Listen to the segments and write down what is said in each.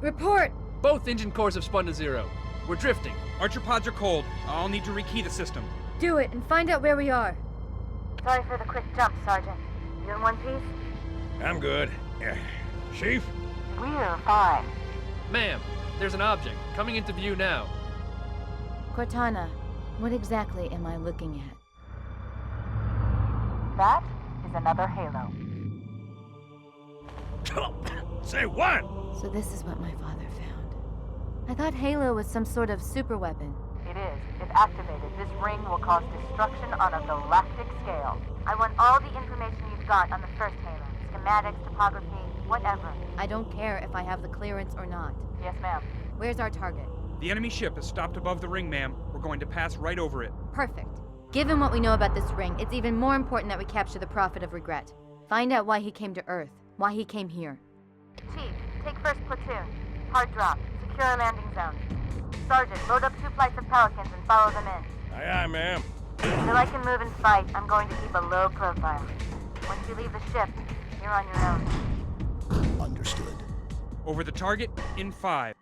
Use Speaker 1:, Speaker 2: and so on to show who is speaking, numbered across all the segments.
Speaker 1: Report!
Speaker 2: Both engine cores have spun to zero. We're drifting.
Speaker 3: Archer pods are cold. I'll need to rekey the system.
Speaker 1: Do it and find out where we are.
Speaker 4: Sorry for the quick jump, Sergeant. You in one piece?
Speaker 5: I'm good. Chief?
Speaker 4: We're fine.
Speaker 2: Ma'am, there's an object coming into view now.
Speaker 1: Cortana, what exactly am I looking at?
Speaker 4: That is another Halo.
Speaker 5: Say what?
Speaker 1: So this is what my father found. I thought Halo was some sort of super weapon.
Speaker 4: It is. If activated, this ring will cause destruction on a galactic scale. I want all the information you've got on the first Halo. Schematics, topography, whatever.
Speaker 1: I don't care if I have the clearance or not.
Speaker 4: Yes, ma'am.
Speaker 1: Where's our target?
Speaker 3: The enemy ship is stopped above the ring, ma'am. We're going to pass right over it.
Speaker 1: Perfect. Given what we know about this ring, it's even more important that we capture the Prophet of Regret. Find out why he came to Earth, why he came here.
Speaker 4: Chief, take first platoon. Hard drop. Secure a landing zone. Sergeant, load up 2 flights of Pelicans and follow them in.
Speaker 5: Aye, aye, ma'am.
Speaker 4: Until I can move and fight, I'm going to keep a low profile. Once you leave the ship, you're on your own.
Speaker 6: Understood.
Speaker 3: Over the target in 5.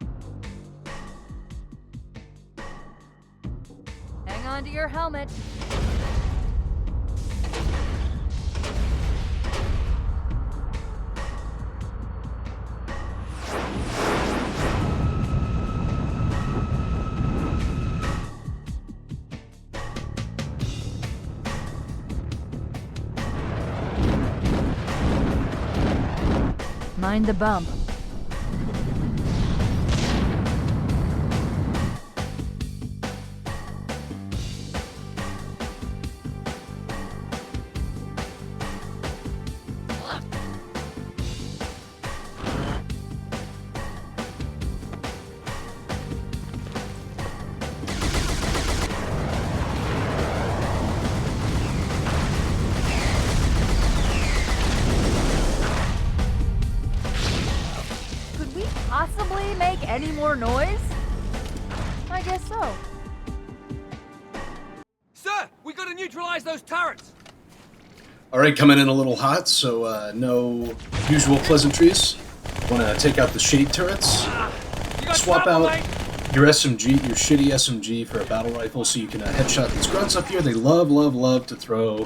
Speaker 1: Hang on to your helmet. Mind the bump. Possibly make any more noise? I guess so.
Speaker 2: Sir, we gotta neutralize those turrets!
Speaker 6: Alright, coming in a little hot, so no usual pleasantries. Wanna take out the shade turrets. Swap out your SMG, your shitty SMG for a battle rifle so you can headshot these grunts up here. They love to throw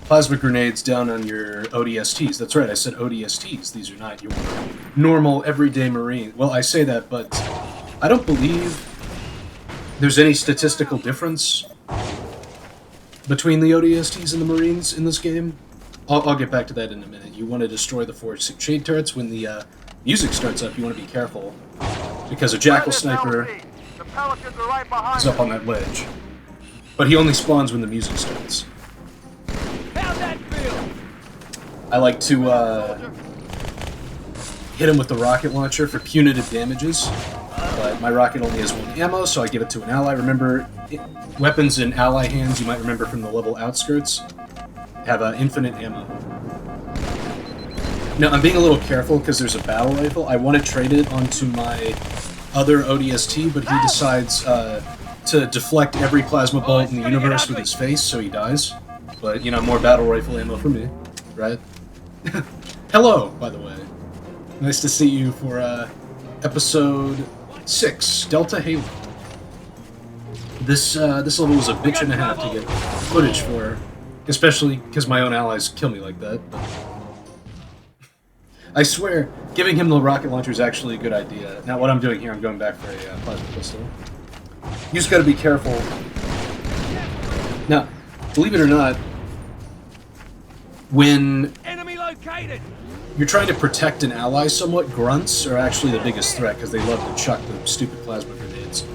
Speaker 6: plasma grenades down on your ODSTs. That's right, I said ODSTs. These are not your normal, everyday Marine. Well, I say that, but I don't believe there's any statistical difference between the ODSTs and the Marines in this game. I'll get back to that in a minute. You want to destroy the 4 shade turrets. When the music starts up, you want to be careful, because a Jackal Sniper is up on that ledge. But he only spawns when the music starts. I like to hit him with the rocket launcher for punitive damages, but my rocket only has 1 ammo, so I give it to an ally. Remember, weapons in ally hands, you might remember from the level Outskirts, have infinite ammo. Now, I'm being a little careful because there's a battle rifle. I want to trade it onto my other ODST, but he decides to deflect every plasma bolt in the universe with his face, so he dies. But, you know, more battle rifle ammo for me, right? Hello, by the way. Nice to see you for episode 6, Delta Halo. This level was a bitch and a half to get footage for, especially because my own allies kill me like that. But I swear, giving him the rocket launcher is actually a good idea. Now, what I'm doing here, I'm going back for a plasma pistol. You just gotta be careful. Now, believe it or not, when you're trying to protect an ally somewhat, grunts are actually the biggest threat because they love to chuck the stupid plasma grenades.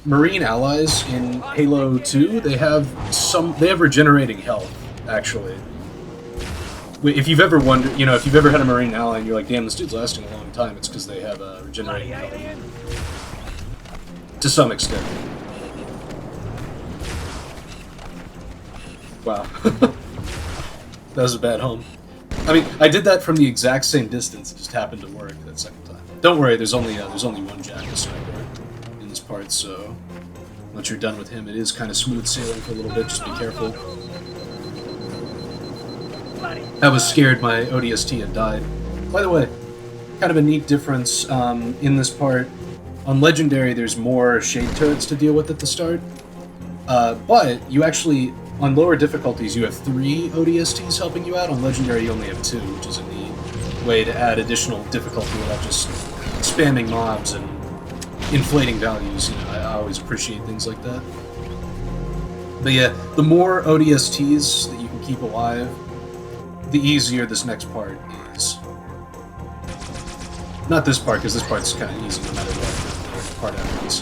Speaker 6: Marine allies in Halo 2, they have regenerating health, actually. If you've ever wondered, you know, if you've ever had a Marine ally and you're like, damn, this dude's lasting a long time, it's because they have regenerating health. To some extent. Wow. That was a bad home. I mean, I did that from the exact same distance. It just happened to work that second time. Don't worry, there's only one Jackal Sniper in this part, so once you're done with him, it is kind of smooth sailing for a little bit. Just be careful. I was scared my ODST had died. By the way, kind of a neat difference in this part. On Legendary, there's more shade turrets to deal with at the start. But you actually, on lower difficulties, you have 3 ODSTs helping you out. On Legendary, you only have 2, which is a neat way to add additional difficulty without just spamming mobs and inflating values. You know, I always appreciate things like that. But yeah, the more ODSTs that you can keep alive, the easier this next part is. Not this part, because this part's kind of easy no matter what part happens.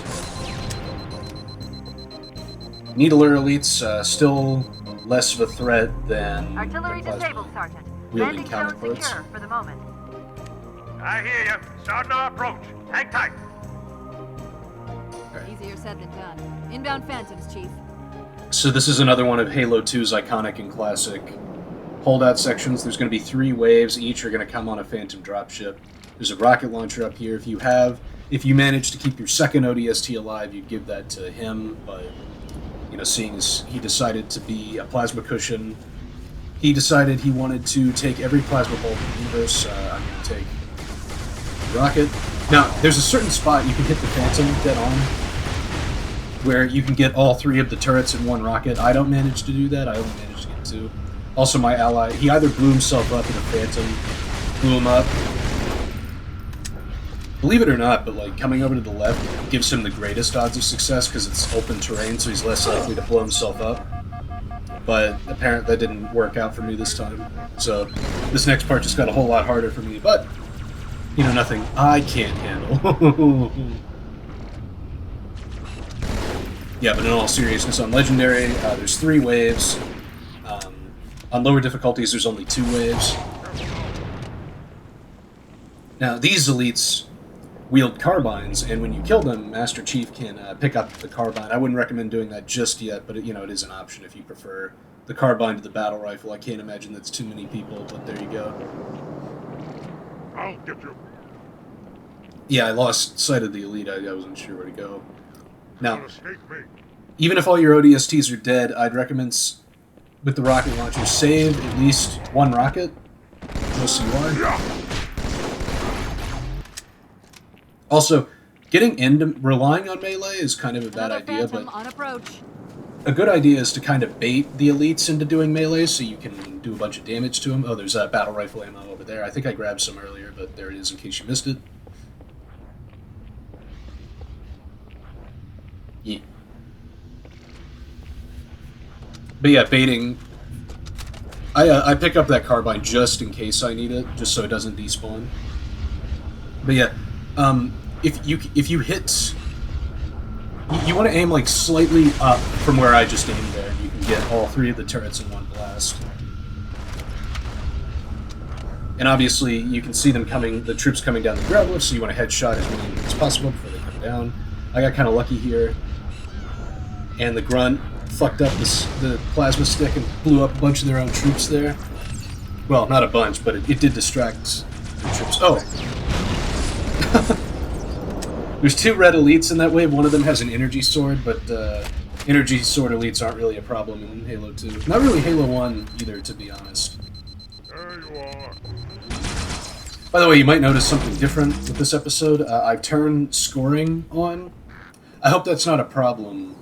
Speaker 6: Needler Elites, still less of a threat than
Speaker 4: Artillery
Speaker 6: the
Speaker 4: disabled, Sergeant.
Speaker 6: wielding
Speaker 4: Landing zone
Speaker 6: counterparts.
Speaker 4: secure for the moment.
Speaker 5: I hear you. Starting our approach. Hang tight.
Speaker 7: Easier said than done. Inbound Phantoms, Chief.
Speaker 6: So this is another one of Halo 2's iconic and classic holdout sections. There's going to be 3 waves. Each are going to come on a Phantom dropship. There's a rocket launcher up here. If you manage to keep your second ODST alive, you'd give that to him. But, you know, seeing as he decided to be a plasma cushion, he decided he wanted to take every plasma bolt in the universe. I'm going to take the rocket. Now, there's a certain spot you can hit the Phantom dead on, where you can get all 3 of the turrets in one rocket. I don't manage to do that. I only managed to get 2. Also, my ally, he either blew himself up in a Phantom, blew him up. Believe it or not, but like coming over to the left gives him the greatest odds of success because it's open terrain, so he's less likely to blow himself up. But apparently that didn't work out for me this time. So this next part just got a whole lot harder for me, but you know, nothing I can't handle. Yeah, but in all seriousness, on Legendary, there's 3 waves. On lower difficulties, there's only 2 waves. Now, these elites wield carbines, and when you kill them, Master Chief can pick up the carbine. I wouldn't recommend doing that just yet, but you know, it is an option if you prefer the carbine to the battle rifle. I can't imagine that's too many people, but there you go.
Speaker 5: I'll get you.
Speaker 6: Yeah, I lost sight of the elite. I wasn't sure where to go. Now,
Speaker 5: Don't escape me.
Speaker 6: even if all your ODSTs are dead, I'd recommend, with the rocket launcher, save at least 1 rocket. Most of you are.
Speaker 5: Yeah.
Speaker 6: Also, getting into relying on melee is kind of a bad
Speaker 7: Another
Speaker 6: idea,
Speaker 7: Phantom
Speaker 6: but
Speaker 7: on approach.
Speaker 6: a good idea is to kind of bait the elites into doing melee so you can do a bunch of damage to them. Oh, there's battle rifle ammo over there. I think I grabbed some earlier, but there it is in case you missed it. Yeah. But yeah, baiting. I pick up that carbine just in case I need it, just so it doesn't despawn. But yeah, if you hit, you want to aim like slightly up from where I just aimed there. You can get all 3 of the turrets in one blast. And obviously, you can see them coming, the troops coming down the gravel, so you want to headshot as many as possible before they come down. I got kind of lucky here, and the grunt fucked up the plasma stick and blew up a bunch of their own troops there. Well, not a bunch, but it did distract the troops. Oh! There's 2 red elites in that wave. One of them has an energy sword, but energy sword elites aren't really a problem in Halo 2. Not really Halo 1 either, to be honest.
Speaker 5: There you are.
Speaker 6: By the way, you might notice something different with this episode. I've turned scoring on. I hope that's not a problem.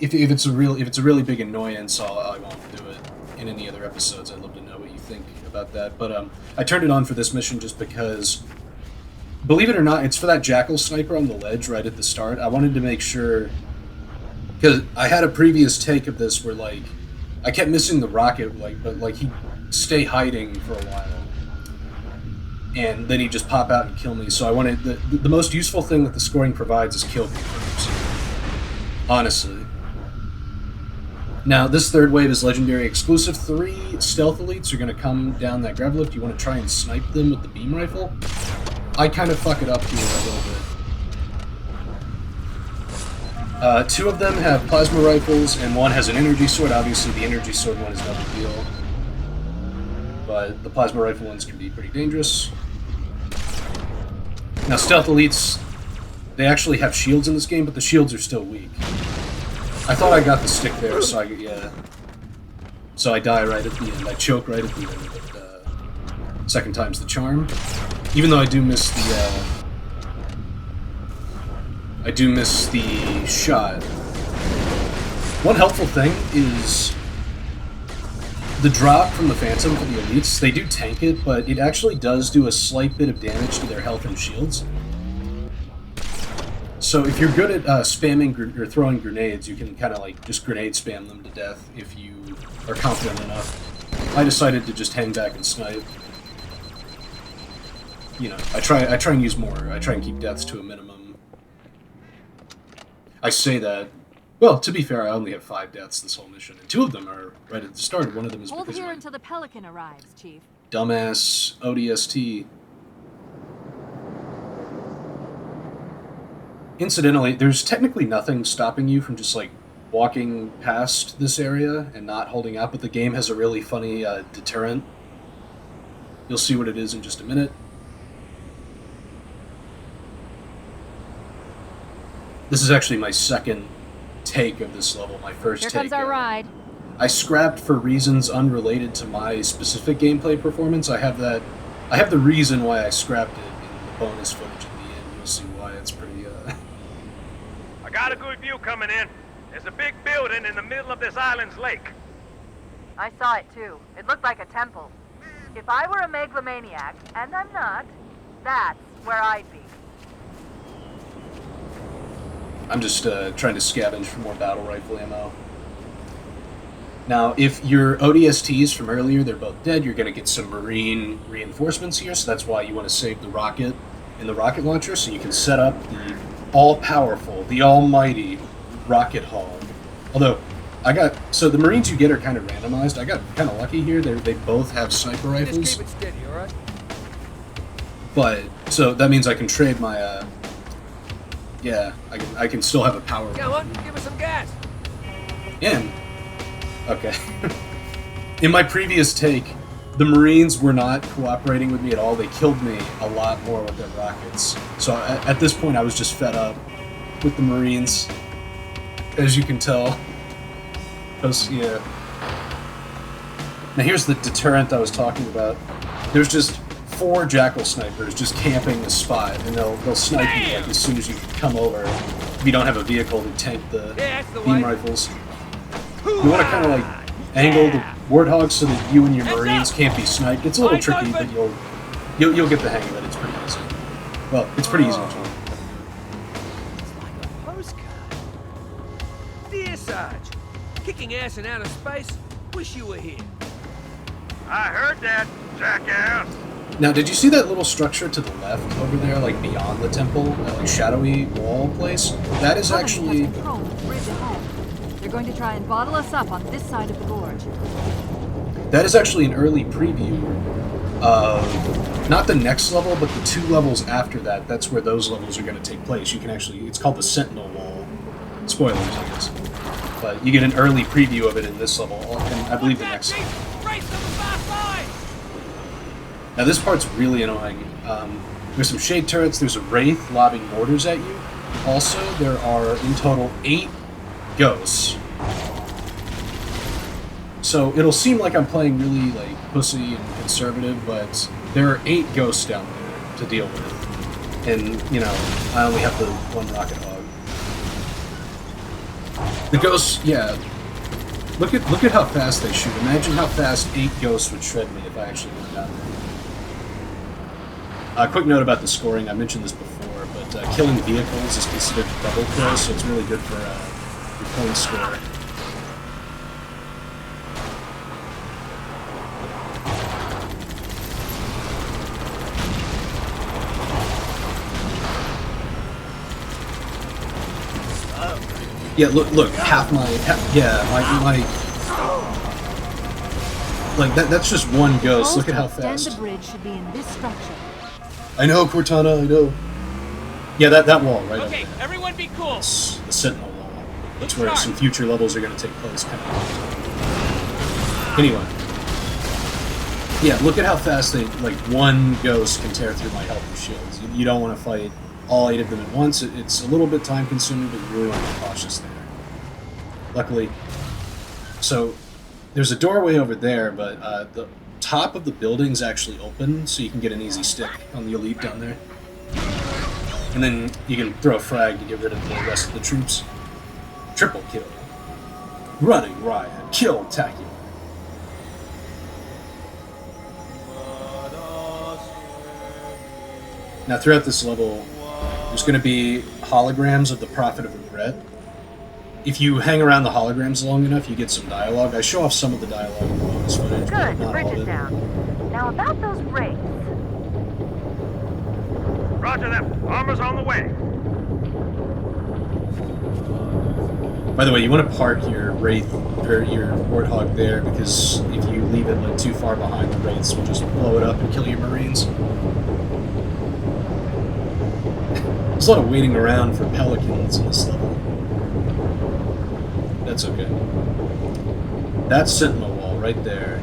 Speaker 6: If it's a really big annoyance, I won't do it in any other episodes. I'd love to know what you think about that. But I turned it on for this mission just because, believe it or not, it's for that Jackal sniper on the ledge right at the start. I wanted to make sure, because I had a previous take of this where like I kept missing the rocket, but he'd stay hiding for a while, and then he'd just pop out and kill me. So I wanted the most useful thing that the scoring provides is kill confirms. Honestly. Now, this third wave is Legendary exclusive. 3 stealth elites are going to come down that grav lift. You want to try and snipe them with the beam rifle. I kind of fuck it up here a little bit. 2 of them have plasma rifles, and 1 has an energy sword. Obviously, the energy sword one is no big deal, but the plasma rifle ones can be pretty dangerous. Now, stealth elites, they actually have shields in this game, but the shields are still weak. I thought I got the stick there, so I die right at the end. I choke right at the end, but second time's the charm. even though I do miss the shot. One helpful thing is the drop from the Phantom for the elites. They do tank it, but it actually does do a slight bit of damage to their health and shields. So if you're good at spamming or throwing grenades, you can kind of like just grenade spam them to death if you are confident enough. I decided to just hang back and snipe. You know, I try and use more. I try and keep deaths to a minimum. I say that. Well, to be fair, I only have 5 deaths this whole mission, and 2 of them are right at the start. One of them is
Speaker 7: Hold
Speaker 6: because
Speaker 7: here
Speaker 6: of my
Speaker 7: until the Pelican arrives, Chief.
Speaker 6: dumbass ODST. Incidentally, there's technically nothing stopping you from just like walking past this area and not holding out, but the game has a really funny deterrent. You'll see what it is in just a minute. This is actually my second take of this level. My first
Speaker 7: Here
Speaker 6: take.
Speaker 7: comes our ride.
Speaker 6: I scrapped for reasons unrelated to my specific gameplay performance. I have the reason why I scrapped it in the bonus footage at the end. You'll see why. It's pretty.
Speaker 5: I got a good view coming in. There's a big building in the middle of this island's lake.
Speaker 4: I saw it too. It looked like a temple. If I were a megalomaniac, and I'm not, that's where I'd be.
Speaker 6: I'm just trying to scavenge for more battle rifle ammo. Now, if your ODSTs from earlier, they're both dead, you're going to get some Marine reinforcements here, so that's why you want to save the rocket in the rocket launcher, so you can set up the all-powerful, the almighty rocket haul. Although, so the Marines you get are kind of randomized. I got kind of lucky here. They both have sniper rifles.
Speaker 2: Just keep it steady, alright?
Speaker 6: But, so that means I can trade my, yeah, I can still have a power.
Speaker 2: Come on, give us some gas.
Speaker 6: And, okay. In my previous take, the Marines were not cooperating with me at all. They killed me a lot more with their rockets. So at this point, I was just fed up with the Marines, as you can tell. Yeah. Now here's the deterrent I was talking about. There's just 4 Jackal snipers just camping a spot, and they'll snipe you like as soon as you come over. If you don't have a vehicle to tank the beam rifles, you want to kind of like angle the Warthogs so that you and your Marines can't be sniped. It's a little tricky, but you'll get the hang of it. It's pretty easy. Well, it's pretty easy actually.
Speaker 2: It's like a postcard. Dear Sarge, kicking ass in outer space. Wish you were here.
Speaker 5: I heard that, jackass.
Speaker 6: Now, did you see that little structure to the left over there, like beyond the temple, that like shadowy wall place? That is
Speaker 7: Covenant
Speaker 6: actually.
Speaker 7: has control of the bridge at home. They're going to try and bottle us up on this side of the gorge.
Speaker 6: That is actually an early preview of not the next level, but the 2 levels after that. That's where those levels are going to take place. You can actually, it's called the Sentinel Wall. Spoilers, I guess. But you get an early preview of it in this level, and I believe the next level. Now this part's really annoying. There's some shade turrets, there's a Wraith lobbing mortars at you. Also, there are in total 8 ghosts. So it'll seem like I'm playing really like pussy and conservative, but there are 8 ghosts down there to deal with. And, you know, I only have the 1 rocket hog. The ghosts, yeah. Look at how fast they shoot. Imagine how fast 8 ghosts would shred me if I actually went down there. Quick note about the scoring. I mentioned this before, but killing vehicles is considered a double kill, so it's really good for your point score. Yeah, look, half my like that's just 1 ghost. Look at how fast.
Speaker 7: The bridge should be in this structure.
Speaker 6: I know, Cortana, I know. Yeah, that wall, right?
Speaker 2: Okay, everyone be cool.
Speaker 6: It's the Sentinel wall. That's where some future levels are going to take place, kind of. Anyway. Yeah, look at how fast they, like, 1 ghost can tear through my health and shields. You don't want to fight all 8 of them at once. It's a little bit time consuming, but you really want to be cautious there. Luckily. So, there's a doorway over there, but the top of the building's actually open, so you can get an easy stick on the elite down there. And then you can throw a frag to get rid of the rest of the troops. Triple kill. Running riot. Kill tacular. Now throughout this level, there's going to be holograms of the Prophet of Regret. If you hang around the holograms long enough, you get some dialogue. I show off some of the dialogue in the bonus footage, but
Speaker 4: Good, the
Speaker 6: not
Speaker 4: bridge
Speaker 6: all of
Speaker 4: is
Speaker 6: it.
Speaker 4: down. Now about those wraiths.
Speaker 5: Roger that. Armor's on the way.
Speaker 6: By the way, you want to park your Wraith or your Warthog there, because if you leave it like too far behind, the Wraiths will just blow it up and kill your Marines. There's a lot of waiting around for Pelicans in this level. That's okay. That's Sentinel Wall right there.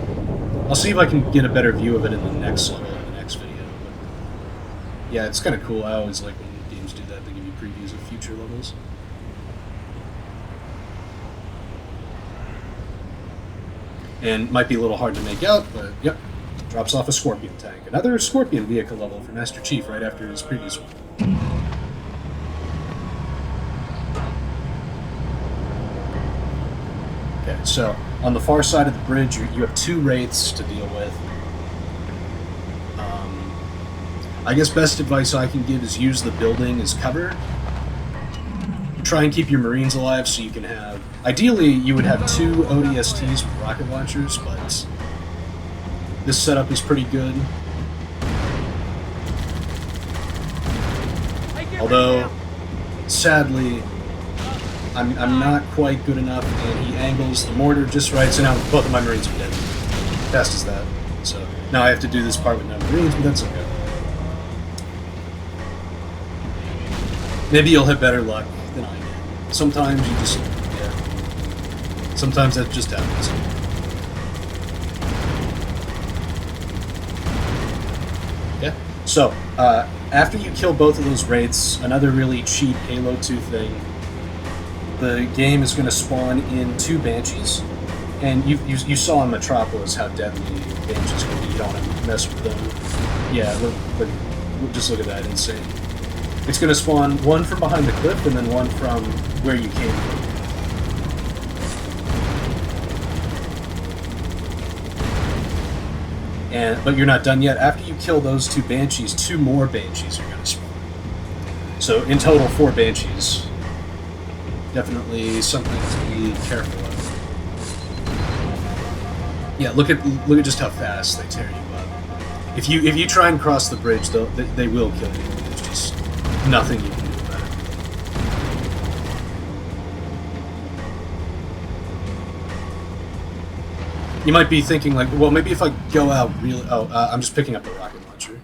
Speaker 6: I'll see if I can get a better view of it in the next level, in the next video. But yeah, it's kind of cool. I always like when games do that. They give you previews of future levels. And might be a little hard to make out, but yep. Drops off a Scorpion tank. Another Scorpion vehicle level for Master Chief right after his previous one. Okay, so on the far side of the bridge, you have two Wraiths to deal with. I guess best advice I can give is use the building as cover. Try and keep your Marines alive so you can have... Ideally, you would have two ODSTs with rocket launchers, but this setup is pretty good. Although, sadly, I'm not quite good enough, and he angles the mortar just right, so now both of my Marines are dead. Fast as that. So now I have to do this part with no Marines, but that's okay. Maybe you'll have better luck than I did. Sometimes you just, yeah. Sometimes that just happens. Yeah. So, after you kill both of those Wraiths, another really cheap Halo 2 thing, the game is going to spawn in two Banshees. And you saw in Metropolis how deadly Banshees can be. You don't want to mess with them. Yeah, look, just look at that. Insane. It's going to spawn one from behind the cliff and then one from where you came from. But you're not done yet. After you kill those two Banshees, two more Banshees are going to spawn. So in total, 4 Banshees. Definitely something to be careful of. Yeah, look at just how fast they tear you up. If you try and cross the bridge, they will kill you. There's just nothing you can do about it. You might be thinking like, well, maybe if I go out really... Oh, I'm just picking up the rocket launcher.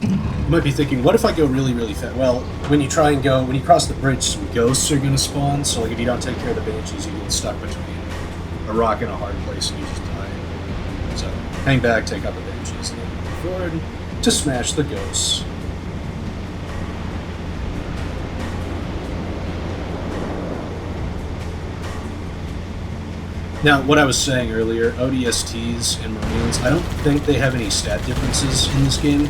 Speaker 6: You might be thinking, what if I go really, really fast? Well, when you cross the bridge, some ghosts are going to spawn, so like if you don't take care of the Banshees, you get stuck between a rock and a hard place and you just die. So, hang back, take out the Banshees, and then move forward to smash the ghosts. Now, what I was saying earlier, ODSTs and Marines, I don't think they have any stat differences in this game.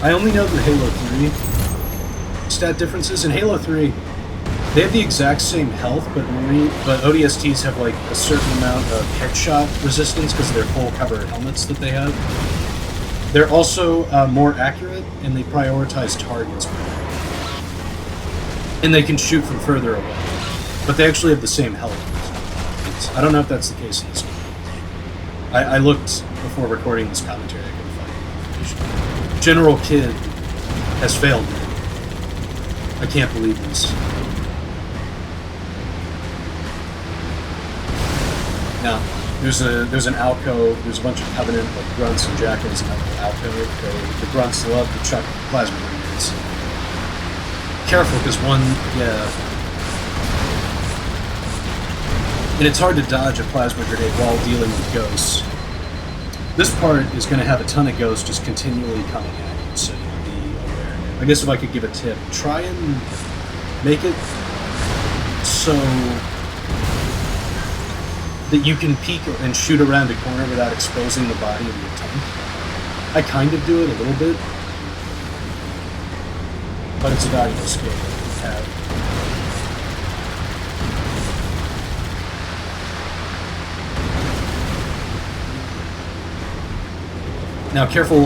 Speaker 6: I only know the Halo 3 stat differences. In Halo 3, they have the exact same health, but ODSTs have like a certain amount of headshot resistance because of their full cover helmets that they have. They're also more accurate, and they prioritize targets more. And they can shoot from further away. But they actually have the same health. I don't know if that's the case in this game. I looked before recording this commentary, I couldn't find any information. General Kidd has failed me. I can't believe this. Now, there's an alcove, there's a bunch of Covenant, like grunts and jackals in that alcove. The grunts love to chuck plasma grenades. Careful, because one, yeah. And it's hard to dodge a plasma grenade while dealing with ghosts. This part is going to have a ton of ghosts just continually coming at you, so be aware. I guess if I could give a tip, try and make it so that you can peek and shoot around a corner without exposing the body of your tank. I kind of do it a little bit, but it's a valuable skill that you have. Now, careful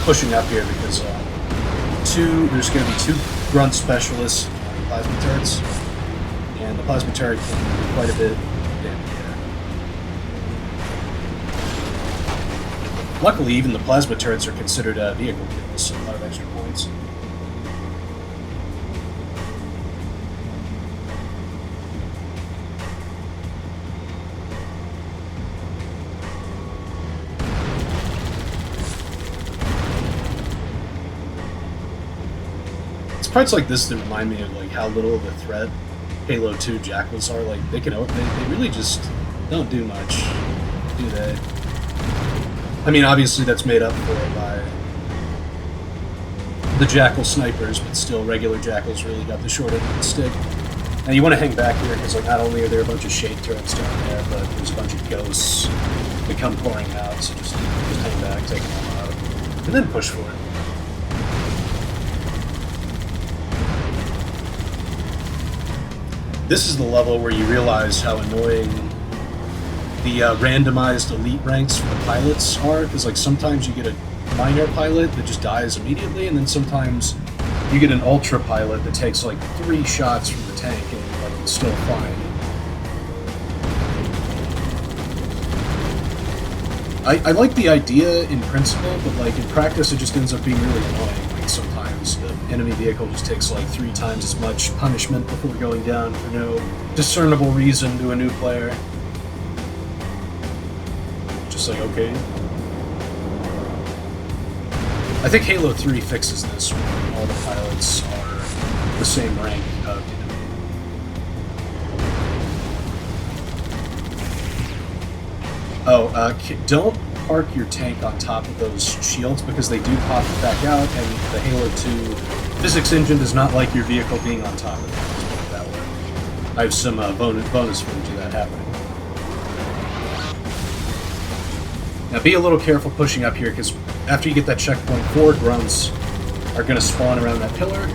Speaker 6: pushing up here because there's going to be 2 grunt specialists on plasma turrets, and the plasma turret can do quite a bit of damage here. Luckily, even the plasma turrets are considered vehicle kills, so a lot of extra points. Parts like this that remind me of like how little of a threat Halo 2 Jackals are. Like they really just don't do much, do they? I mean, obviously that's made up for by the Jackal snipers, but still, regular Jackals really got the short end of the stick. Now you want to hang back here because like not only are there a bunch of shade turrets down there, but there's a bunch of ghosts that come pouring out. So just hang back, take them all out, and then push for it. This is the level where you realize how annoying the randomized elite ranks for the pilots are, because like sometimes you get a minor pilot that just dies immediately, and then sometimes you get an ultra pilot that takes like 3 shots from the tank and like it's still fine. I like the idea in principle, but like in practice it just ends up being really annoying. Like sometimes the enemy vehicle just takes like 3 times as much punishment before going down for no discernible reason to a new player. Just like, okay. I think Halo 3 fixes this when all the pilots are the same rank of enemy. Oh, don't park your tank on top of those shields because they do pop back out, and the Halo 2 physics engine does not like your vehicle being on top of it. Let's put it that way. I have some bonus footage of that happening. Now be a little careful pushing up here because after you get that checkpoint, 4 grunts are going to spawn around that pillar.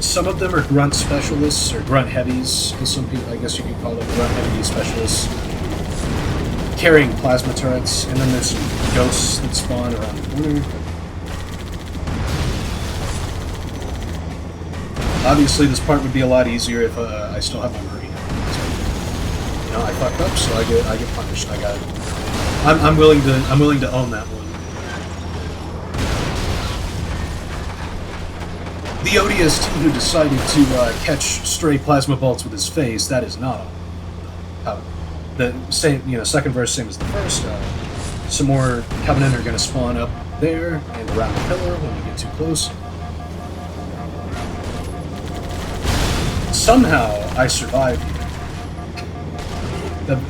Speaker 6: Some of them are grunt specialists or grunt heavies, because some people, I guess you could call them grunt heavy specialists, carrying plasma turrets, and then there's some ghosts that spawn around the corner. Obviously, this part would be a lot easier if I still have my Marine. You know, I fucked up, so I get punished. I got it. I'm willing to own that one. The ODST who decided to catch stray plasma bolts with his face, that is not on. The same, second verse, same as the first. Some more Covenant are going to spawn up there and around the pillar when we get too close. Somehow, I survived here.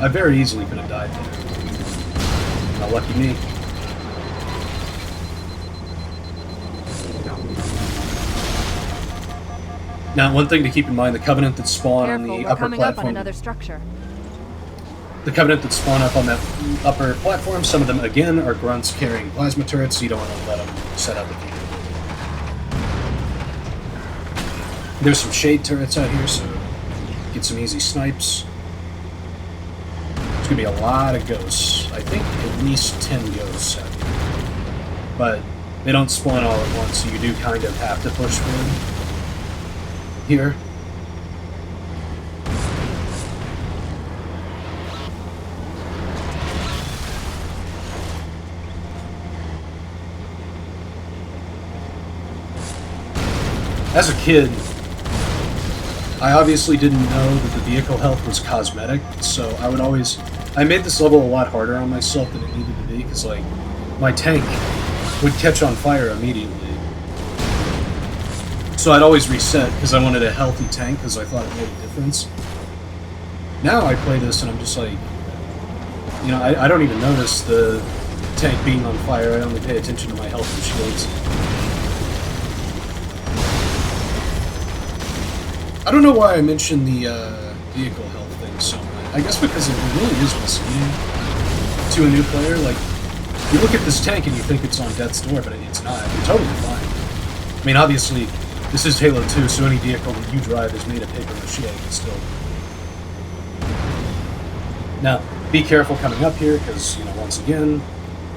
Speaker 6: I very easily could have died there. Now, lucky me. Now, one thing to keep in mind, the Covenant that spawn on the upper
Speaker 7: coming
Speaker 6: platform...
Speaker 7: up on another structure.
Speaker 6: The Covenant that spawn up on that upper platform, some of them, again, are grunts carrying plasma turrets, so you don't want to let them set up if you can. There's some shade turrets out here, so get some easy snipes. There's going to be a lot of ghosts. I think at least 10 ghosts out here. But they don't spawn all at once, so you do kind of have to push for them. Here. As a kid, I obviously didn't know that the vehicle health was cosmetic, so I made this level a lot harder on myself than it needed to be, because, like, my tank would catch on fire immediately. So I'd always reset, because I wanted a healthy tank, because I thought it made a difference. Now I play this, and I'm just like, I don't even notice the tank being on fire. I only pay attention to my health and shields. I don't know why I mentioned the vehicle health thing so much. I guess because it really is misleading to a new player. Like, you look at this tank and you think it's on death's door, but it's not. You're totally fine. I mean, obviously, this is Halo 2, so any vehicle that you drive is made of paper mache, but still. Now, be careful coming up here, because, you know, once again,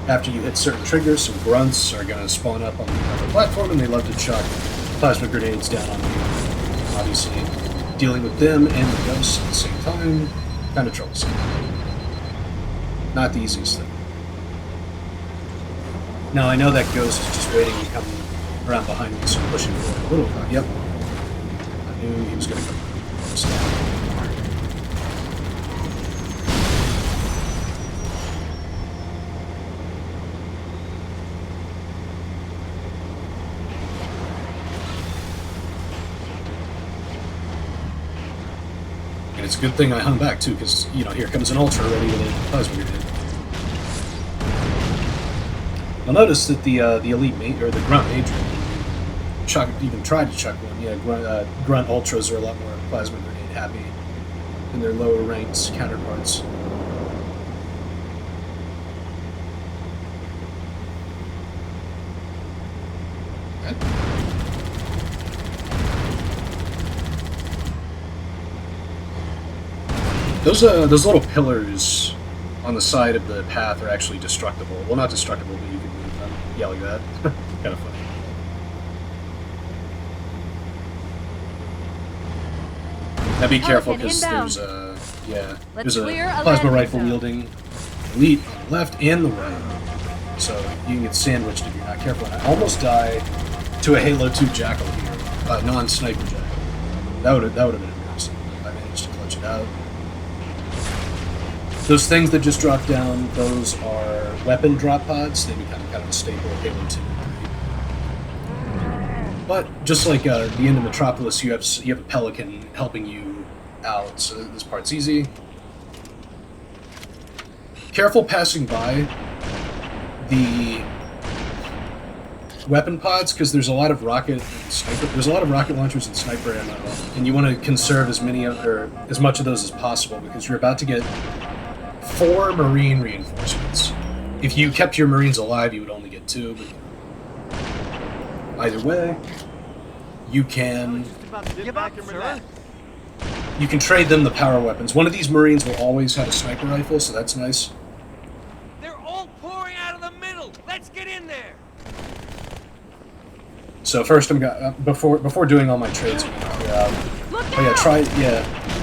Speaker 6: after you hit certain triggers, some grunts are going to spawn up on the upper platform, and they love to chuck plasma grenades down on you. Obviously, dealing with them and the ghosts at the same time, kind of troublesome. Not the easiest thing. Now, I know that ghost is just waiting to come around behind me, so I'm pushing forward a little bit. Yep. I knew he was going to come. And it's a good thing I hung back too, because, you know, here comes an Ultra ready with a plasma grenade. You'll notice that the elite mate, or the grunt major, even tried to chuck one. Yeah, grunt Ultras are a lot more plasma grenade happy than their lower ranked counterparts. Those little pillars on the side of the path are actually destructible. Well, not destructible, but you can move them. Yeah, like that. Kind of funny. Now be careful, because there's a plasma rifle wielding elite on the left and the right. So you can get sandwiched if you're not careful. And I almost died to a Halo 2 Jackal here, non-sniper Jackal. That would have been embarrassing. I managed to clutch it out. Those things that just drop down, those are weapon drop pods. They become kind of a staple of Halo 2. But just like the end of Metropolis, you have a Pelican helping you out, so this part's easy. Careful passing by the weapon pods, because there's a lot of rocket and sniper. There's a lot of rocket launchers and sniper ammo, and you want to conserve as much of those as possible, because you're about to get 4 Marine reinforcements. If you kept your Marines alive, you would only get 2, but either way, you can trade them the power weapons. One of these Marines will always have a sniper rifle, so that's nice.
Speaker 2: They're all pouring out of the middle. Let's get in there.
Speaker 6: So first, before doing all my trades,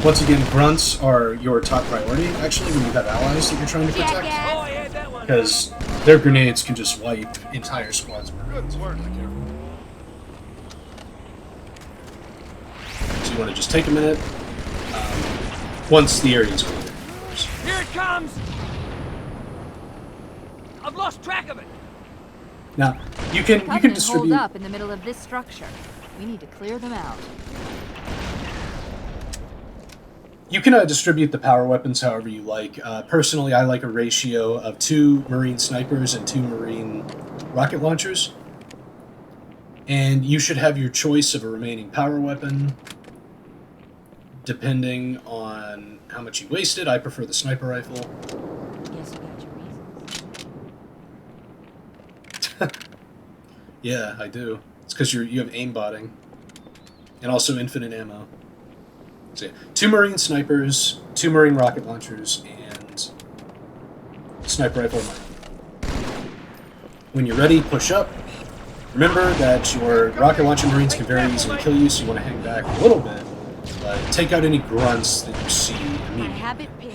Speaker 6: once again, grunts are your top priority, actually, when you have allies that you're trying to protect.
Speaker 2: Oh, I had that one.
Speaker 6: Because their grenades can just wipe entire squads of Marines. So you want to just take a minute, once the area is clear.
Speaker 2: Here it comes! I've lost track of it.
Speaker 6: Now, you can distribute.
Speaker 7: Hold up in the middle of this structure. We need to clear them out.
Speaker 6: You can distribute the power weapons however you like. Personally, I like a ratio of 2 Marine snipers and 2 Marine rocket launchers. And you should have your choice of a remaining power weapon, depending on how much you wasted. I prefer the sniper rifle.
Speaker 7: Guess you got your reasons.
Speaker 6: Yeah, I do. It's because you have aimbotting. And also infinite ammo. So, 2 Marine snipers, 2 Marine rocket launchers, and sniper rifle. When you're ready, push up. Remember that your rocket launcher Marines can very easily kill you, so you want to hang back a little bit. But take out any grunts that you see immediately.
Speaker 7: Habit pig.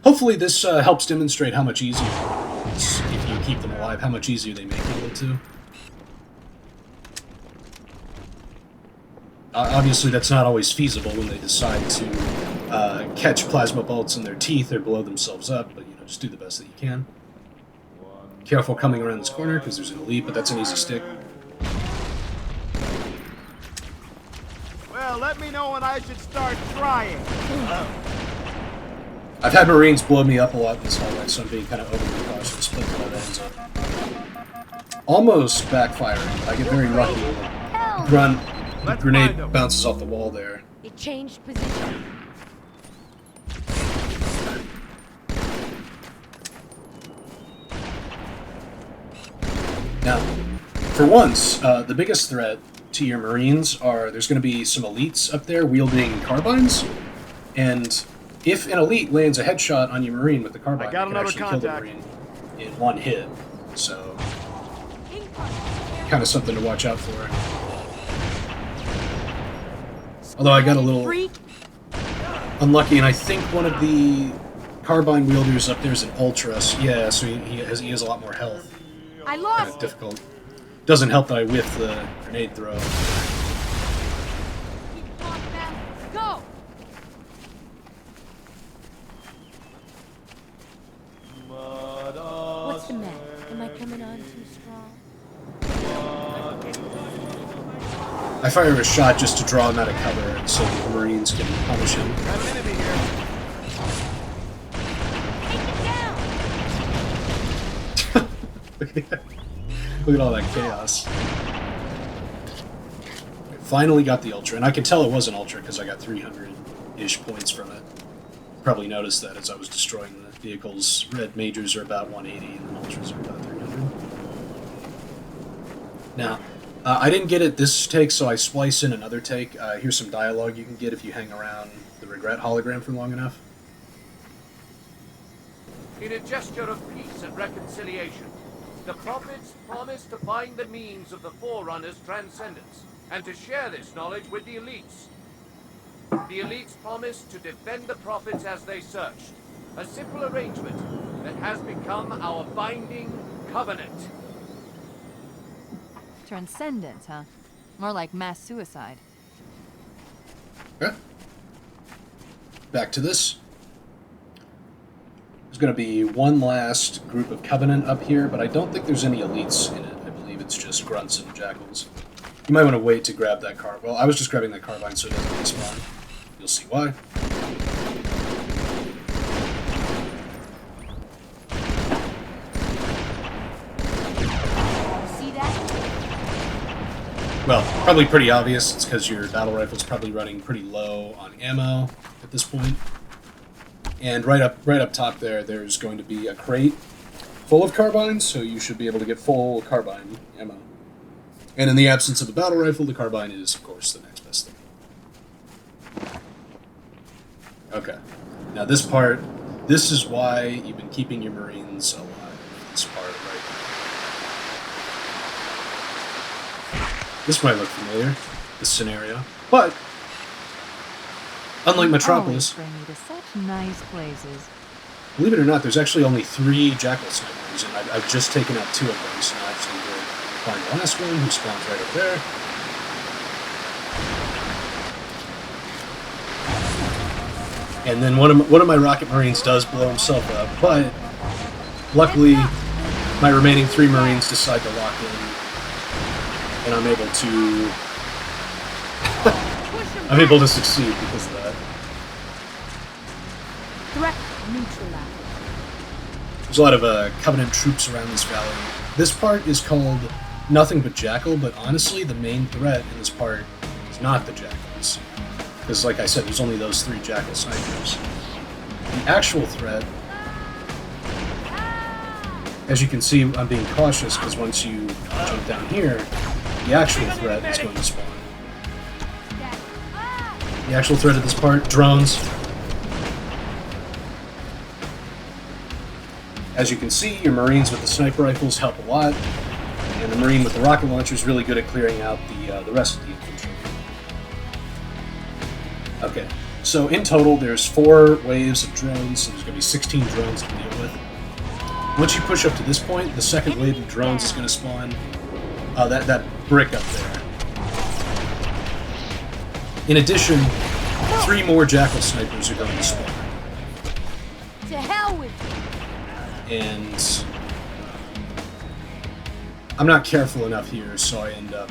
Speaker 6: Hopefully this helps demonstrate how much easier it is, if you keep them alive, how much easier they make Halo 2. Obviously, that's not always feasible when they decide to catch plasma bolts in their teeth or blow themselves up, but just do the best that you can. Careful coming around this corner, because there's an elite, but that's an easy stick.
Speaker 8: Well, let me know when I should start trying.
Speaker 6: I've had Marines blow me up a lot this hallway, so I'm being kind of overly cautious, but that ends up almost backfiring. I get very lucky.
Speaker 8: Let's
Speaker 6: Grenade
Speaker 8: find them.
Speaker 6: bounces off the wall there.
Speaker 9: It changed position.
Speaker 6: Now, for once, the biggest threat to your Marines are there's going to be some elites up there wielding carbines, and if an elite lands a headshot on your Marine with the carbine,
Speaker 8: I got
Speaker 6: they can
Speaker 8: another
Speaker 6: actually kill the
Speaker 8: contact.
Speaker 6: Marine in one hit. So, kind of something to watch out for. Although I got a little
Speaker 9: Freak.
Speaker 6: unlucky, and I think one of the carbine wielders up there is an ultra. Yeah, so he has a lot more health.
Speaker 9: I
Speaker 6: Kind
Speaker 9: lost.
Speaker 6: of difficult. Doesn't help that I whiffed the grenade throw.
Speaker 9: Keep walking back. Go. What's the matter? Am I coming on too strong?
Speaker 6: I fire a shot just to draw him out of cover so the Marines can punish him.
Speaker 8: Got an enemy here.
Speaker 9: Take it down.
Speaker 6: Look at all that chaos. Finally got the Ultra, and I can tell it was an Ultra because I got 300-ish points from it. Probably noticed that as I was destroying the vehicles. Red Majors are about 180, and the Ultras are about 300. Now, I didn't get it this take, so I splice in another take. Here's some dialogue you can get if you hang around the Regret hologram for long enough.
Speaker 10: In a gesture of peace and reconciliation, the prophets promised to find the means of the Forerunner's transcendence, and to share this knowledge with the elites. The elites promised to defend the prophets as they searched, a simple arrangement that has become our binding covenant.
Speaker 7: Transcendence, huh? More like mass suicide.
Speaker 6: Okay. Back to this. There's going to be one last group of Covenant up here, but I don't think there's any elites in it. I believe it's just grunts and jackals. You might want to wait to grab that car. Well, I was just grabbing that carbine so it doesn't respawn. You'll see why.
Speaker 9: See that?
Speaker 6: Well, probably pretty obvious. It's because your battle rifle's probably running pretty low on ammo at this point. And right up top there, there's going to be a crate full of carbines, so you should be able to get full carbine ammo. And in the absence of a battle rifle, the carbine is, of course, the next best thing. Okay. Now this part, this is why you've been keeping your Marines alive. This part right here. This might look familiar, this scenario. But, unlike Metropolis,
Speaker 7: Always bring me to such nice places.
Speaker 6: believe it or not, there's actually only 3 Jackal snipers, and I've just taken out 2 of them, so now I just need to find the last one, who spawns right over there. And then one of my Rocket Marines does blow himself up, but luckily my remaining 3 Marines decide to lock in, and I'm able to succeed because of that.
Speaker 9: Threat neutralized.
Speaker 6: There's a lot of Covenant troops around this valley. This part is called Nothing But Jackal, but honestly, the main threat in this part is not the Jackals. Because, like I said, there's only those 3 Jackal snipers. The actual threat, as you can see, I'm being cautious, because once you jump down here, the actual threat is going to spawn. The actual threat of this part, drones. As you can see, your Marines with the sniper rifles help a lot, and the Marine with the rocket launcher is really good at clearing out the rest of the infantry. Okay, so in total, there's 4 waves of drones, so there's going to be 16 drones to deal with. Once you push up to this point, the second wave of drones is going to spawn that brick up there. In addition, 3 more Jackal snipers are going to spawn.
Speaker 9: To hell with you.
Speaker 6: And I'm not careful enough here, so I end up,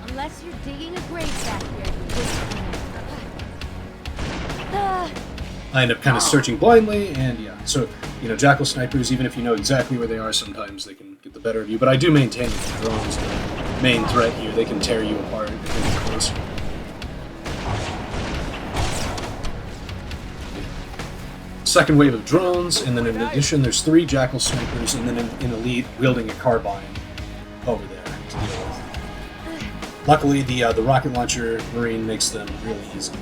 Speaker 9: Unless you're digging a grave back here, you just
Speaker 6: I end up kind of searching blindly, and yeah. So, you know, Jackal snipers, even if you know exactly where they are, sometimes they can get the better of you. But I do maintain that the drones are the main threat here. They can tear you apart if they get goes. Second wave of drones, and then in addition, there's 3 Jackal snipers, and then an elite wielding a carbine over there to deal with. Luckily, the rocket launcher Marine makes them really easy.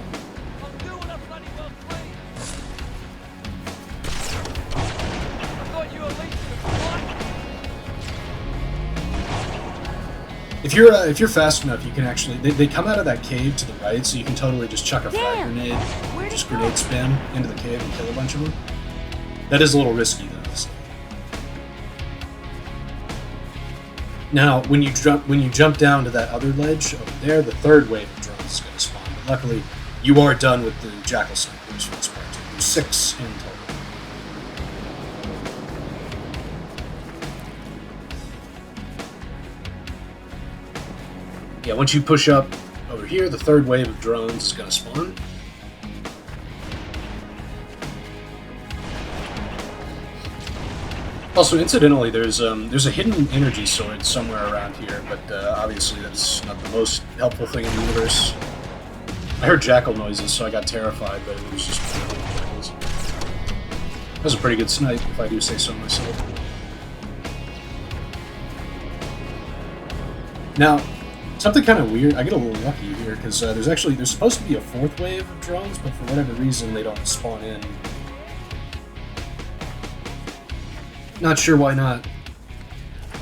Speaker 2: I'm doing a bloody well clean. I thought you at least
Speaker 6: If you're fast enough, you can actually they come out of that cave to the right, so you can totally just chuck a frag grenade, just grenade spam into the cave and kill a bunch of them. That is a little risky though. So. Now, when you jump down to that other ledge over there, the third wave of drones is going to spawn. But luckily, you are done with the Jackal snipers for this part. There's 6 in total. Yeah, once you push up over here, the third wave of drones is going to spawn. Also, incidentally, there's a hidden energy sword somewhere around here, but obviously that's not the most helpful thing in the universe. I heard jackal noises, so I got terrified, but it was just jackals. That was a pretty good snipe, if I do say so myself. Now, something kind of weird. I get a little lucky here because there's supposed to be a 4th wave of drones, but for whatever reason they don't spawn in. Not sure why not,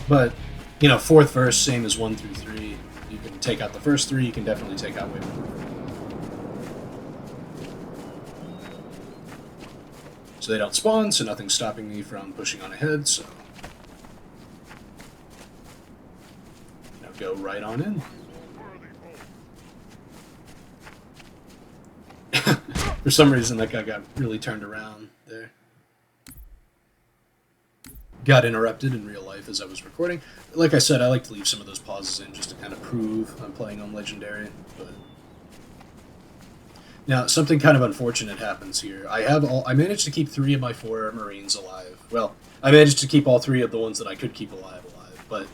Speaker 6: but you know, 4th verse, same as 1 through 3. You can take out the first 3. You can definitely take out wave 4. So they don't spawn, so nothing's stopping me from pushing on ahead. So go right on in. For some reason, that guy got really turned around there. Got interrupted in real life as I was recording. Like I said, I like to leave some of those pauses in just to kind of prove I'm playing on Legendary. But now, something kind of unfortunate happens here. I managed to keep 3 of my 4 Marines alive. Well, I managed to keep all 3 of the ones that I could keep alive, but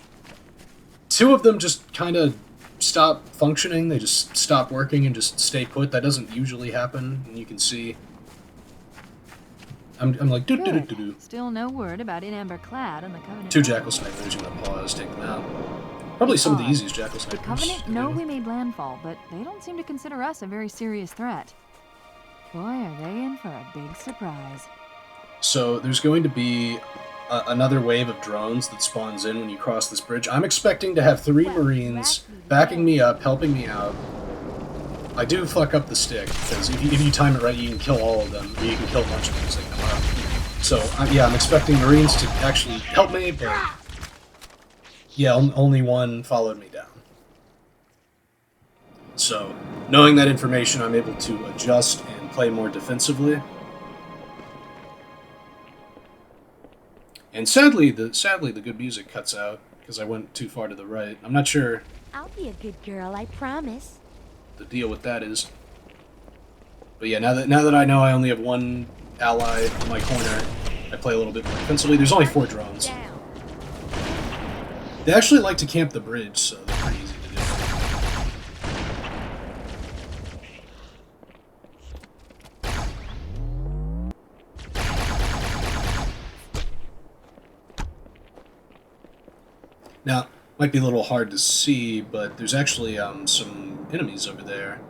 Speaker 6: 2 of them just kind of stop functioning. They just stop working and just stay put. That doesn't usually happen, and you can see. I'm like, do.
Speaker 7: Still no word about In Amber Clad on the Covenant.
Speaker 6: 2 Jackal snipers. I'm gonna pause, take them out. Probably some of the easiest Jackal snipers.
Speaker 7: The Covenant know we made landfall, but they don't seem to consider us a very serious threat. Boy, are they in for a big surprise.
Speaker 6: So there's going to be another wave of drones that spawns in when you cross this bridge. I'm expecting to have 3 Marines backing me up, helping me out. I do fuck up the stick, because if you time it right, you can kill all of them, or you can kill a bunch of them as they come up. So, yeah, I'm expecting Marines to actually help me, but yeah, only one followed me down. So, knowing that information, I'm able to adjust and play more defensively. And sadly, the good music cuts out because I went too far to the right. I'm not sure
Speaker 9: I'll be a good girl, I promise.
Speaker 6: the deal with that is. But yeah, now that I know I only have 1 ally in my corner, I play a little bit more defensively. There's only 4 drones.
Speaker 9: Down.
Speaker 6: They actually like to camp the bridge, so they're pretty easy to do. Now, might be a little hard to see, but there's actually some enemies over there.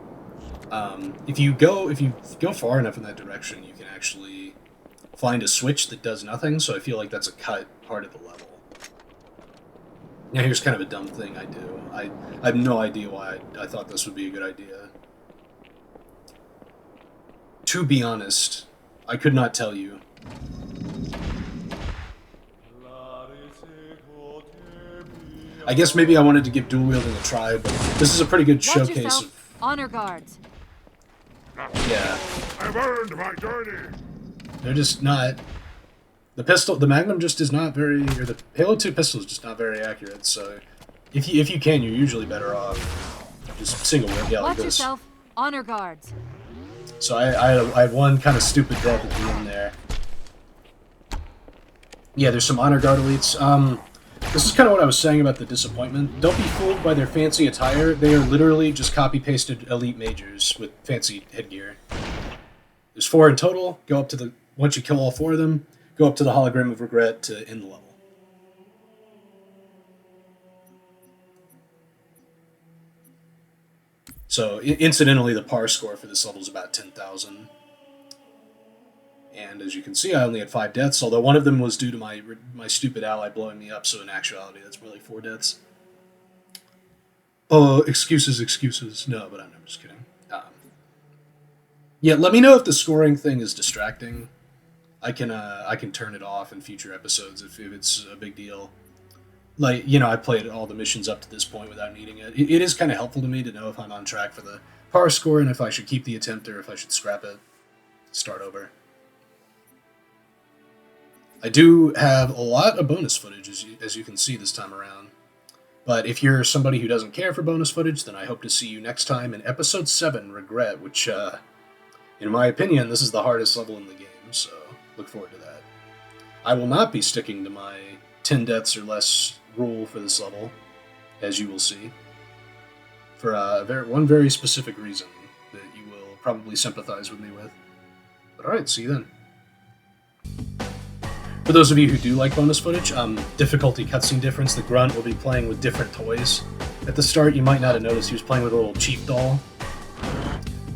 Speaker 6: If you go far enough in that direction, you can actually find a switch that does nothing. So I feel like that's a cut part of the level. Now here's kind of a dumb thing I do. I have no idea why I thought this would be a good idea. To be honest, I could not tell you. I guess maybe I wanted to give dual wielding a try, but this is a pretty good
Speaker 7: Watch
Speaker 6: showcase
Speaker 7: yourself.
Speaker 6: of.
Speaker 7: Honor guards.
Speaker 6: Yeah.
Speaker 5: I've earned my journey.
Speaker 6: They're just not. The Magnum just is not very, or the Halo 2 pistol is just not very accurate. So, if you can, you're usually better off just single whip, yeah, like
Speaker 7: Watch
Speaker 6: this.
Speaker 7: yourself. Honor guards.
Speaker 6: So I had one kind of stupid death at the end there. Yeah, there's some honor guard elites. This is kind of what I was saying about the disappointment. Don't be fooled by their fancy attire. They are literally just copy-pasted elite mages with fancy headgear. There's 4 in total. Go up to the... Once you kill all 4 of them, go up to the Hologram of Regret to end the level. So, incidentally, the par score for this level is about 10,000. And as you can see, I only had 5 deaths, although one of them was due to my stupid ally blowing me up, so in actuality, that's really 4 deaths. Oh, excuses. No, but I'm just kidding. Yeah, let me know if the scoring thing is distracting. I can turn it off in future episodes if it's a big deal. Like, you know, I played all the missions up to this point without needing it. It is kind of helpful to me to know if I'm on track for the par score and if I should keep the attempt or if I should scrap it, start over. I do have a lot of bonus footage, as you can see this time around. But if you're somebody who doesn't care for bonus footage, then I hope to see you next time in Episode 7, Regret, which, in my opinion, this is the hardest level in the game, so look forward to that. I will not be sticking to my 10 deaths or less rule for this level, as you will see, for one very specific reason that you will probably sympathize with me with. But alright, see you then. For those of you who do like bonus footage, difficulty cutscene difference, the Grunt will be playing with different toys. At the start, you might not have noticed he was playing with a little chief doll.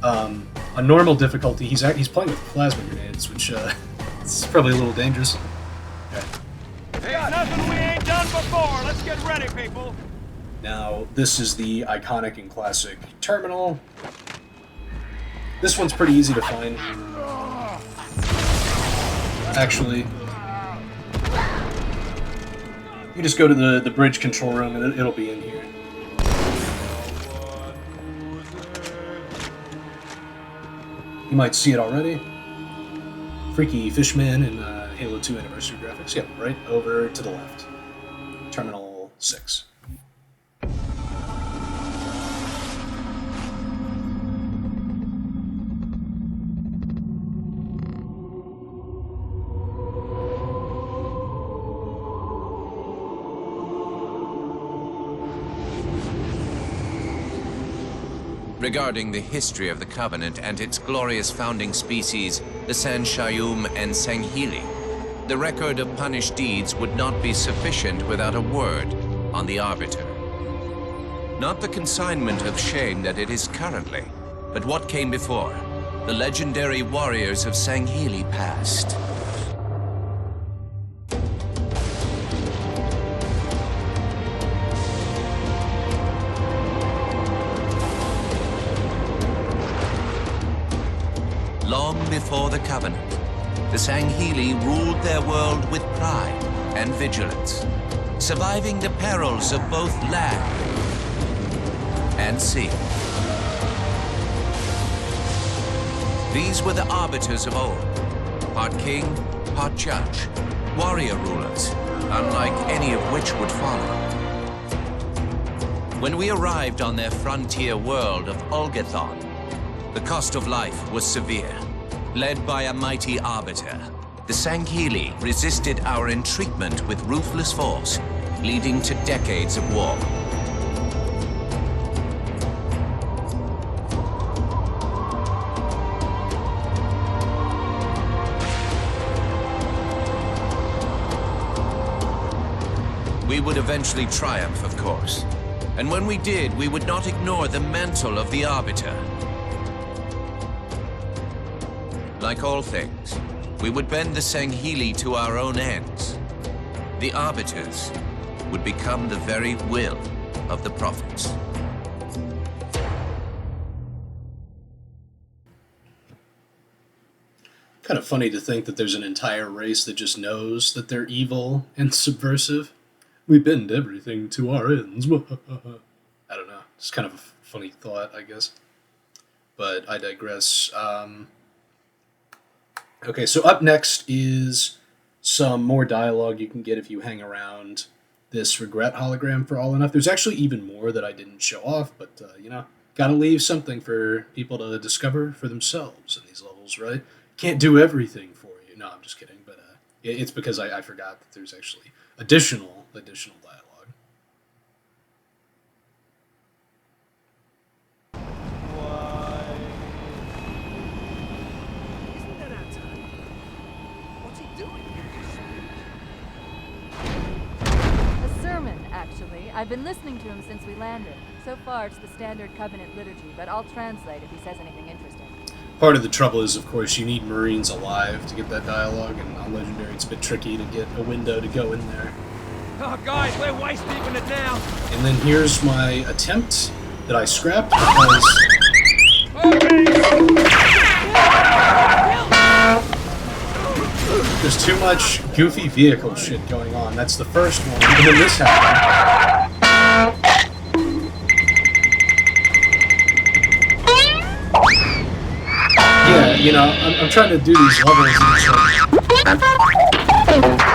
Speaker 6: On normal difficulty, he's playing with plasma grenades, which is probably a little dangerous. Okay.
Speaker 5: Hey, nothing we ain't done before. Let's get ready, people.
Speaker 6: Now, this is the iconic and classic terminal. This one's pretty easy to find. Actually, you just go to the bridge control room and it'll be in here. You might see it already. Freaky Fishman in Halo 2 Anniversary Graphics. Yep, right over to the left. Terminal 6.
Speaker 11: Regarding the history of the Covenant and its glorious founding species, the Sanshayum and Sanghili, the record of punished deeds would not be sufficient without a word on the Arbiter. Not the consignment of shame that it is currently, but what came before, the legendary warriors of Sanghili past. Long before the Covenant, the Sanghili ruled their world with pride and vigilance, surviving the perils of both land and sea. These were the arbiters of old, part king, part judge, warrior rulers, unlike any of which would follow. When we arrived on their frontier world of Ulgathon, the cost of life was severe. Led by a mighty arbiter, the Sanghili resisted our entreatment with ruthless force, leading to decades of war. We would eventually triumph, of course. And when we did, we would not ignore the mantle of the Arbiter. Like all things, we would bend the Sanghili to our own ends. The Arbiters would become the very will of the Prophets.
Speaker 6: Kind of funny to think that there's an entire race that just knows that they're evil and subversive. We bend everything to our ends. I don't know. It's kind of a funny thought, I guess. But I digress. Okay, so up next is some more dialogue you can get if you hang around this Regret hologram for all enough. There's actually even more that I didn't show off, but, you know, gotta leave something for people to discover for themselves in these levels, right? Can't do everything for you. No, I'm just kidding, but it's because I forgot that there's actually additional additional dialogue.
Speaker 2: Isn't that our time? What's he doing?
Speaker 7: A sermon, actually. I've been listening to him since we landed. So far, it's the standard Covenant liturgy, but I'll translate if he says anything interesting.
Speaker 6: Part of the trouble is, of course, you need Marines alive to get that dialogue, and on Legendary it's a bit tricky to get a window to go in there.
Speaker 2: Oh, guys, we're waist deep in it now.
Speaker 6: And then here's my attempt that I scrapped because... There's too much goofy vehicle shit going on. That's the first one, and then this happened. Yeah, you know, I'm trying to do these levels and it's like...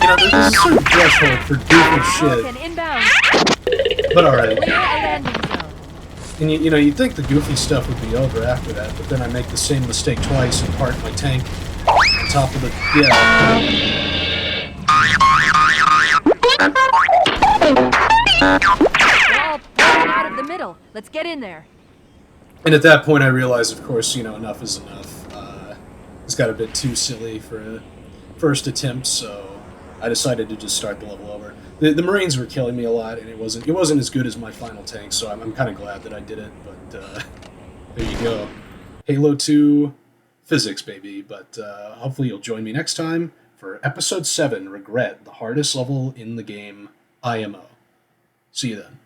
Speaker 6: You know, there's a certain threshold for goofy shit. But alright. And you know, you'd think the goofy stuff would be over after that, but then I make the same mistake twice and park my tank on top of the... Yeah.
Speaker 7: We're all pouring out of the middle. Let's get in there.
Speaker 6: And at that point I realized, of course, you know, enough is enough. It's got a bit too silly for a first attempt, so I decided to just start the level over. The Marines were killing me a lot, and it wasn't as good as my final tank, so I'm kind of glad that I did it, but there you go. Halo 2 physics, baby, but hopefully you'll join me next time for Episode 7, Regret, the hardest level in the game, IMO. See you then.